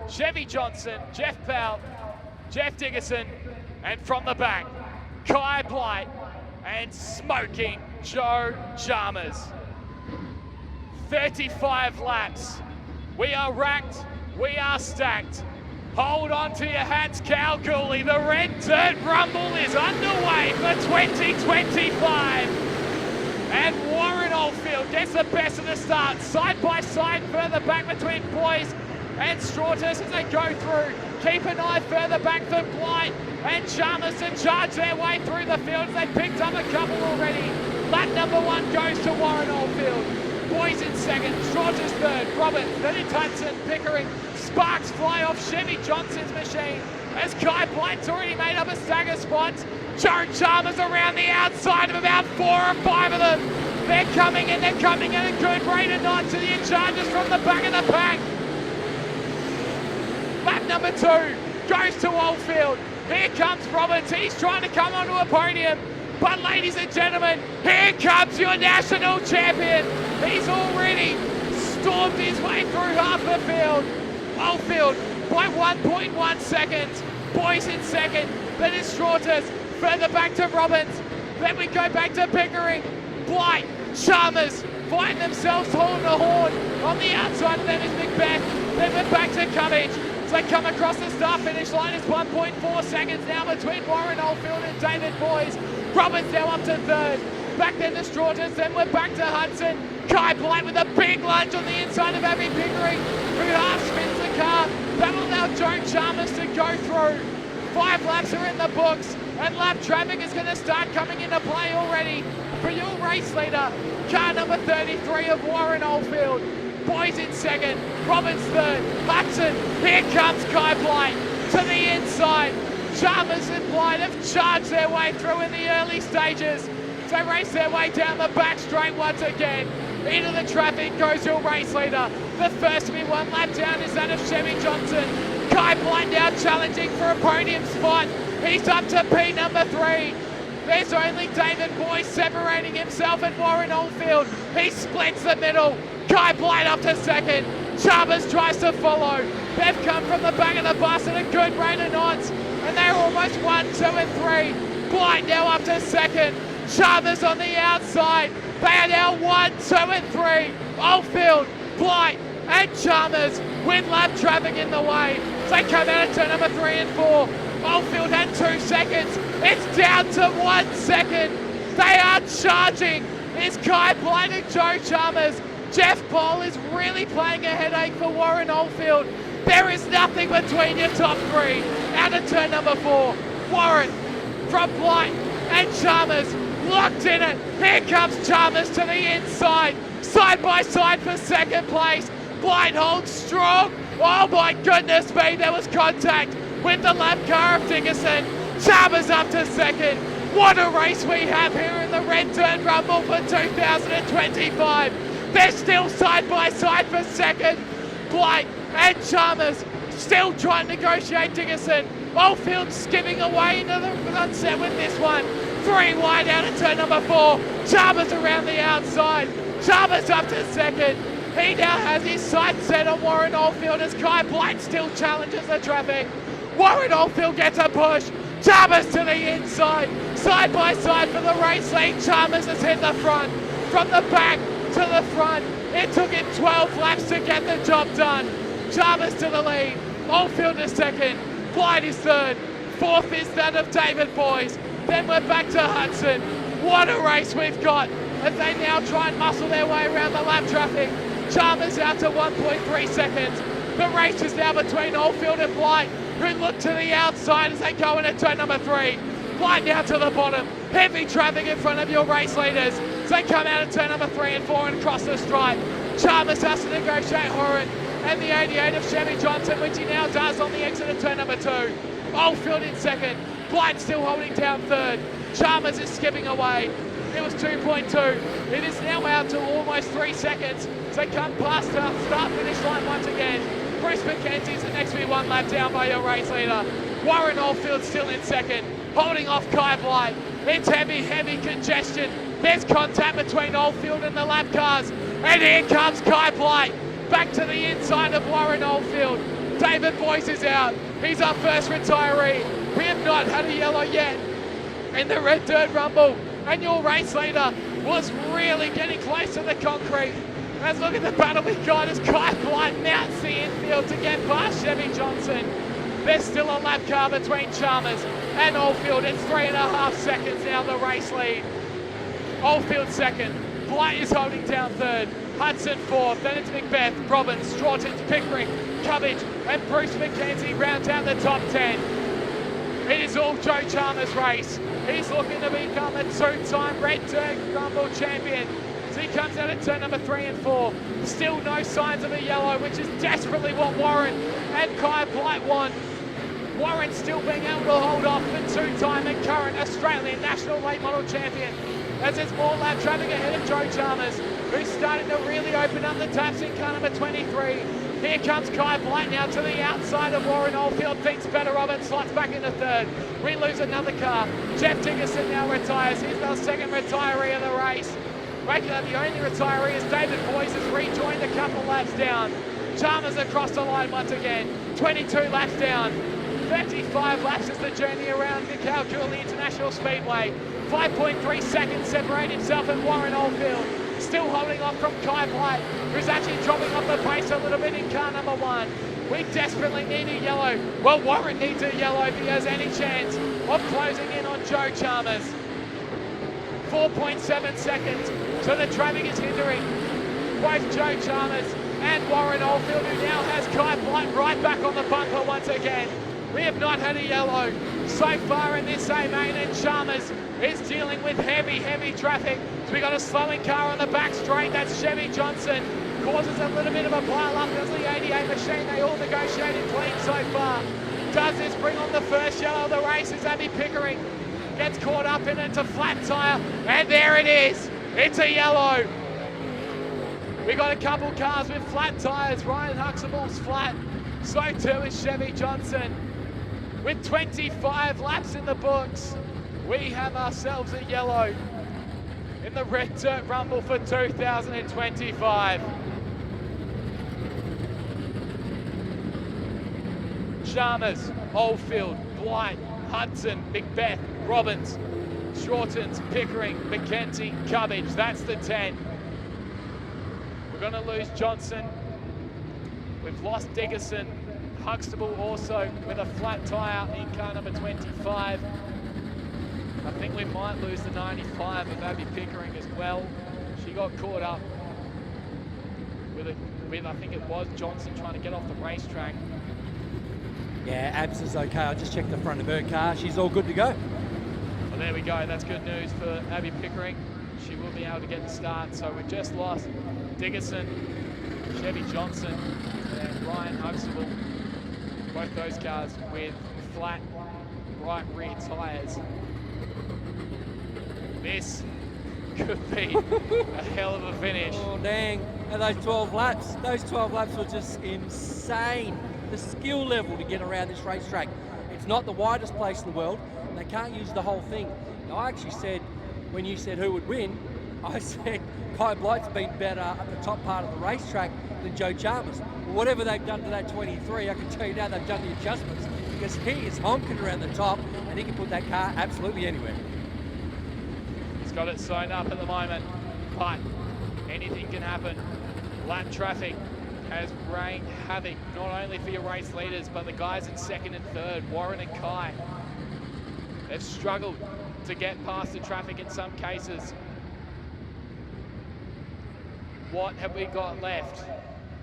Chevy Johnson, Jeff Powell, Jeff Dickerson, and from the back, Kai Blight and Smokin Joe Chalmers. 35 laps. We are racked, we are stacked. Hold on to your hats, Kalgoorlie. The Red Dirt Rumble is underway for 2025. And Warren Oldfield gets the best of the start, side by side, further back between boys and Strawters as they go through. Keep an eye further back for Blight and Chalmers to charge their way through the field. They picked up a couple already. Lap number 1 goes to Warren Oldfield. Boys in second, Strawters third, Roberts, then it's Hudson, Pickering, sparks fly off Chevy Johnson's machine as Kai Blight's already made up a stagger spots. Joe Chalmers around the outside of about 4 or 5 of them. They're coming at a good rate of knots to the charges from the back of the pack. Lap number 2 goes to Oldfield. Here comes Roberts, he's trying to come onto a podium. But ladies and gentlemen, here comes your national champion. He's already stormed his way through half the field. Oldfield by 1.1 seconds. Boys in second, then it's Strawters. Further back to Robbins. Then we go back to Pickering. Blight, Chalmers find themselves horn to horn. On the outside of them is Macbeth. Then we're back to Cummage. They come across the start-finish line. It's 1.4 seconds now between Warren Oldfield and David Boys. Roberts now up to third. Back then to Strawters, then we're back to Hudson. Kai Blight with a big lunge on the inside of Abby Pickering, who half spins the car. That'll allow Joe Chalmers to go through. 5 laps are in the books, and lap traffic is going to start coming into play already. For your race leader, car number 33 of Warren Oldfield. Boys in second, Roberts third, Hudson, here comes Kai Blight to the inside. Chalmers and Blight have charged their way through in the early stages. They race their way down the back straight once again. Into the traffic goes your race leader. The first to be 1 lap down is that of Chevy Johnson. Kai Blight now challenging for a podium spot. He's up to P number 3. There's only David Boyce separating himself and Warren Oldfield. He splits the middle. Kai Blight up to second. Chalmers tries to follow. They've come from the back of the bus at a good rate of knots. And they're almost 1, 2 and 3. Blight now up to second. Chalmers on the outside. They are now 1, 2 and 3. Oldfield, Blight and Chalmers with lap traffic in the way. They come out of turn number 3 and 4. Oldfield had 2 seconds. It's down to 1 second. They are charging. It's Kai Blight and Joe Chalmers. Jeff Paul is really playing a headache for Warren Oldfield. There is nothing between your top 3. Out of turn number 4. Warren from Blight and Chalmers locked in it. Here comes Chalmers to the inside. Side by side for second place. Blight holds strong. Oh my goodness me, there was contact with the lap car of Dickerson. Chalmers up to second. What a race we have here in the Red Dirt Rumble for 2025. They're still side by side for second. Blight and Chalmers still trying to negotiate Dickerson. Oldfield skimming away into the sunset with this one. 3 wide out of turn number 4. Chalmers around the outside. Chalmers up to second. He now has his sights set on Warren Oldfield as Kai Blight still challenges the traffic. Warren Oldfield gets a push. Chalmers to the inside. Side by side for the race lead. Chalmers has hit the front. From the back to the front. It took him 12 laps to get the job done. Chalmers to the lead. Oldfield is second. Blight is third. Fourth is that of David Boyce. Then we're back to Hudson. What a race we've got as they now try and muscle their way around the lap traffic. Chalmers out to 1.3 seconds. The race is now between Oldfield and Blight, who look to the outside as they go into turn number 3. Blight now to the bottom. Heavy traffic in front of your race leaders. So they come out of turn number 3 and 4 and cross the stripe. Chalmers has to negotiate Horan and the 88 of Chevy Johnson, which he now does on the exit of turn number 2. Oldfield in second. Blight still holding down third. Chalmers is skipping away. It was 2.2. It is now out to almost 3 seconds. So they come past the start-finish line once again. Bruce McKenzie's the next to be 1 lap down by your race leader. Warren Oldfield still in second, holding off Kai Blight. It's heavy congestion. There's contact between Oldfield and the lap cars. And here comes Kai Blight. Back to the inside of Warren Oldfield. David Boyce is out. He's our first retiree. We have not had a yellow yet in the Red Dirt Rumble. And your race leader was really getting close to the concrete. Let's look at the battle we got as Kai Blight mounts the infield to get past Chevy Johnson. There's still a lap car between Chalmers and Oldfield. It's 3.5 seconds now, the race lead. Oldfield second. Blight is holding down third. Hudson fourth. Then it's Macbeth, Robbins, Strawtons, Pickering, Cubbage, and Bruce McKenzie round out the top 10. It is all Joe Chalmers' race. He's looking to become a two-time Red Dirt Rumble champion. So he comes out of turn number 3 and 4. Still no signs of a yellow, which is desperately what Warren and Kai Blight want. Warren still being able to hold off the two-time and current Australian National Late Model champion. As there's more lap traffic ahead of Joe Chalmers, who's starting to really open up the taps in car number 23. Here comes Kai Blight now to the outside of Warren. Oldfield thinks better of it, slots back into third. We lose another car. Jeff Dickerson now retires. He's our second retiree of the race. The only retiree is David Boyce has rejoined a couple laps down. Chalmers across the line once again. 22 laps down. 35 laps is the journey around the Kalgoorlie International Speedway. 5.3 seconds separate himself and Warren Oldfield. Still holding off from Kai Blight, who's actually dropping off the pace a little bit in car number 1. We desperately need a yellow. Well, Warren needs a yellow if he has any chance of closing in on Joe Chalmers. 4.7 seconds, so the traffic is hindering both Joe Chalmers and Warren Oldfield, who now has Kai Blight right back on the bumper once again. We have not had a yellow so far in this A main, and Chalmers is dealing with heavy traffic. So we got a slowing car on the back straight. That's Chevy Johnson. Causes a little bit of a pile up. Does the 88 machine. They all negotiated clean so far. Does this bring on the first yellow of the race as Abby Pickering gets caught up in it to flat tyre. And there it is. It's a yellow. We got a couple cars with flat tyres. Ryan Huxtable's flat. So too is Chevy Johnson. With 25 laps in the books, we have ourselves a yellow in the Red Dirt Rumble for 2025. Chalmers, Oldfield, Blight, Hudson, Macbeth, Robbins, Strawtons, Pickering, McKenzie, Cubbage. That's the 10. We're going to lose Johnson. We've lost Dickerson. Huxtable also with a flat tyre in car number 25. I think we might lose the 95 of Abby Pickering as well. She got caught up with I think it was Johnson trying to get off the racetrack. Yeah, Abs is okay. I just checked the front of her car. She's all good to go. Well, there we go. That's good news for Abby Pickering. She will be able to get the start. So we've just lost Dickerson, Chevy Johnson, and Ryan Huxtable. Both those cars with flat right rear tyres. This could be a hell of a finish. Oh, dang. And those 12 laps were just insane. The skill level to get around this racetrack. It's not the widest place in the world. And they can't use the whole thing. Now, I actually said, when you said who would win, I said Kai Blight's been better at the top part of the racetrack than Joe Chalmers. Well, whatever they've done to that 23, I can tell you now they've done the adjustments, because he is honking around the top and he can put that car absolutely anywhere. He's got it sewn up at the moment, but anything can happen. Lap traffic has rained havoc, not only for your race leaders, but the guys in second and third, Warren and Kai. They've struggled to get past the traffic in some cases. What have we got left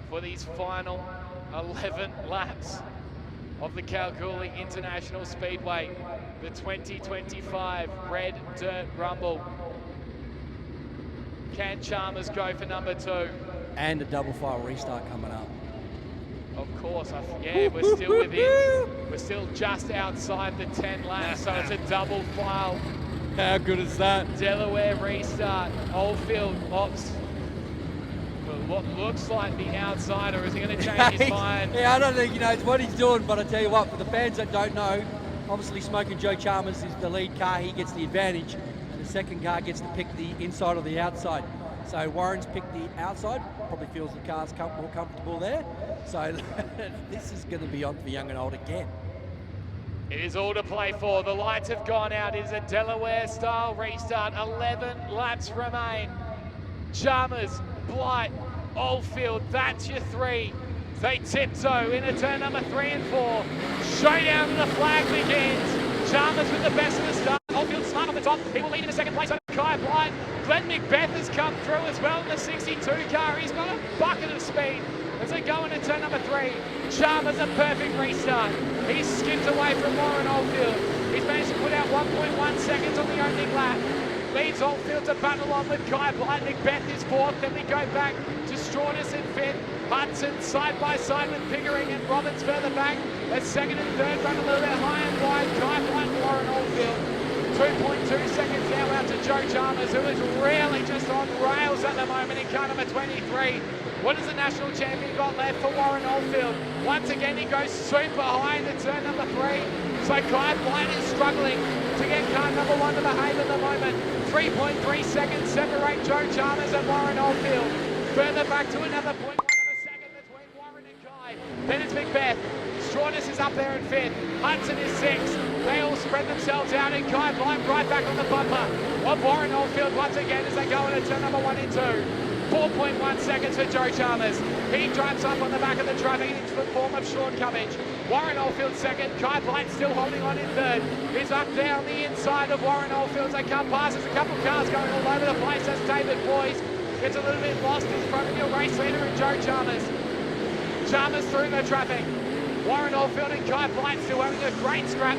for these final 11 laps of the Kalgoorlie International Speedway, the 2025 Red Dirt Rumble? Can Chalmers go for number 2? And a double file restart coming up. Of course, yeah, we're still within. We're still just outside the 10 laps, so it's a double file. How good is that? Delaware restart. Oldfield opts for what looks like the outsider. Is he going to change his mind? Yeah, I don't think he knows what he's doing, but I tell you what, for the fans that don't know, obviously Smokin Joe Chalmers is the lead car. He gets the advantage, and the second car gets to pick the inside or the outside. So Warren's picked the outside, probably feels the car's more comfortable there. So this is going to be on for young and old again. It is all to play for. The lights have gone out. It is a Delaware-style restart. 11 laps remain. Chalmers, Blight, Oldfield, that's your three. They tiptoe into turn number 3 and 4. Showdown to the flag begins. Chalmers with the best of the start. Oldfield smart on the top. He will lead into second place over Kai Blight. Glenn McBeth has come through as well in the 62 car. He's got a bucket of speed as they go into turn number 3. Chalmers a perfect restart. He skips away from Warren Oldfield. He's managed to put out 1.1 seconds on the opening lap. Leads Oldfield to battle on with Kai Blight. McBeth is 4th. Then we go back to Strawness in 5th. Hudson side by side with Pickering and Roberts further back. As 2nd and 3rd run a little bit high and wide. Kai Blight and Warren Oldfield. 2.2 seconds now out to Joe Chalmers, who is really just on rails at the moment in car number 23. What has the national champion got left for Warren Oldfield? Once again, he goes super high into turn number 3. So Kai Blight is struggling to get car number 1 to behave at the moment. 3.3 seconds separate Joe Chalmers and Warren Oldfield. Further back to another 0.1 of a second between Warren and Kai. Then it's McBeth. Strawness is up there in 5th. Hudson is 6th. They all spread themselves out, and Kai Blight right back on the bumper of Warren Oldfield once again as they go into turn number 1 and 2. 4.1 seconds for Joe Chalmers. He drives up on the back of the traffic in the form of Sean Cummings. Warren Oldfield 2nd. Kai Blight still holding on in 3rd. He's up there on the inside of Warren Oldfield as they come past. There's a couple of cars going all over the place as David Boyes gets a little bit lost in front of your race leader and Joe Chalmers. Chalmers through the traffic. Warren Oldfield and Kai Blight still having a great scrap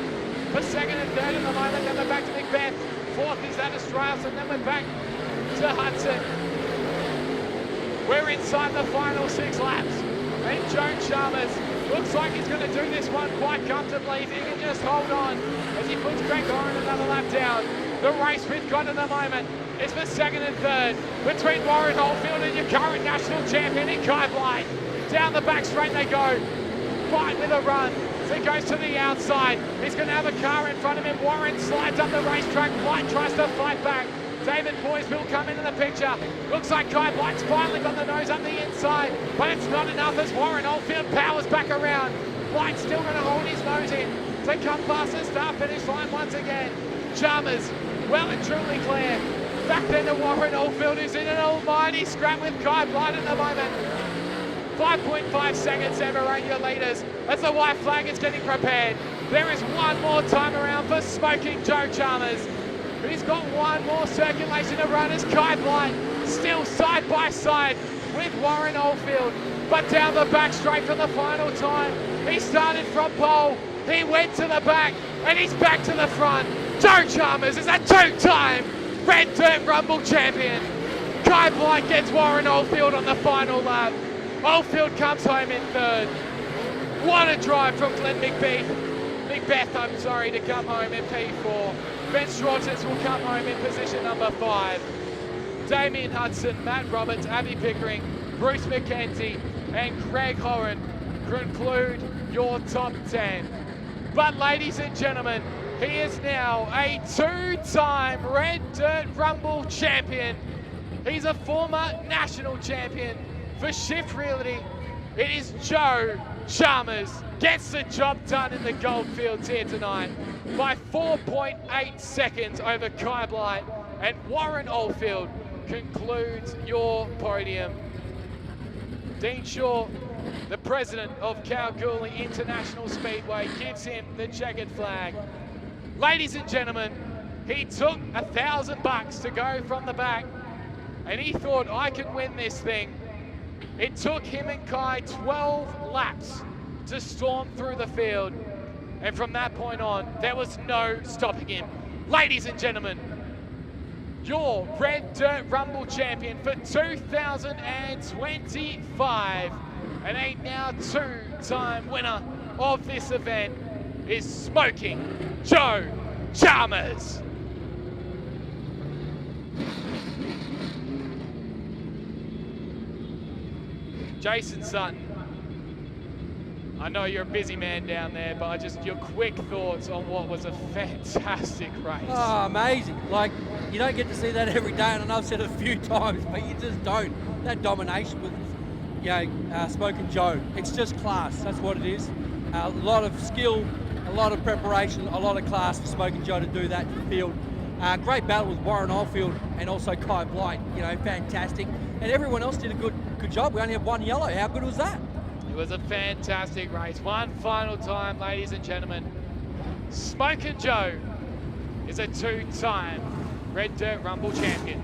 for 2nd and 3rd at the moment. Then we're back to McBeth. 4th is that Australis, and then we're back to Hudson. We're inside the final 6 laps. And Joe Chalmers looks like he's going to do this one quite comfortably if he can just hold on as he puts Greg Oren another lap down. The race we've got at the moment is for 2nd and 3rd between Warren Oldfield and your current national champion in Kai Blight. Down the back straight they go. Blight with a run. So he goes to the outside. He's going to have a car in front of him. Warren slides up the racetrack. Blight tries to fight back. David Boyes will come into the picture. Looks like Kai Blight's finally got the nose up the inside, but it's not enough as Warren Oldfield powers back around. Blight's still going to hold his nose in to come past the start finish line once again. Chalmers, well and truly clear. Back then to Warren Oldfield, who's in an almighty scrap with Kai Blight at the moment. 5.5 seconds separate your leaders as the white flag is getting prepared. There is one more time around for Smokin Joe Chalmers. He's got one more circulation to run as Kai Blight still side by side with Warren Oldfield. But down the back straight for the final time. He started from pole, he went to the back, and he's back to the front. Joe Chalmers is a 2-time Red Dirt Rumble champion. Kai Blight gets Warren Oldfield on the final lap. Oldfield comes home in 3rd. What a drive from Glenn McBeth, to come home in P4. Ben Strawness will come home in position number 5. Damien Hudson, Matt Roberts, Abby Pickering, Bruce McKenzie, and Craig Horan conclude your top 10. But ladies and gentlemen, he is now a 2-time Red Dirt Rumble champion. He's a former national champion for Shift Realty. It is Joe Chalmers gets the job done in the Goldfields here tonight by 4.8 seconds over Kai Blight, and Warren Oldfield concludes your podium. Dean Shaw, the president of Kalgoorlie International Speedway, gives him the checkered flag. Ladies and gentlemen, he took $1,000 to go from the back, and he thought, I can win this thing. It took him and Kai 12 laps to storm through the field. And from that point on, there was no stopping him. Ladies and gentlemen, your Red Dirt Rumble champion for 2025 and a now 2-time winner of this event is Smokin Joe Chalmers. Jason Sutton, I know you're a busy man down there, but just your quick thoughts on what was a fantastic race. Oh, amazing. Like, you don't get to see that every day, and I know I've said it a few times, but you just don't. That domination was Smokin Joe. It's just class. That's what it is. A lot of skill, a lot of preparation, a lot of class for Smokin Joe to do that in the field. Great battle with Warren Oldfield and also Kai Blight. Fantastic. And everyone else did a good job. We only have one yellow. How good was that? It was a fantastic race. One final time, ladies and gentlemen. Smokin Joe is a 2-time Red Dirt Rumble champion.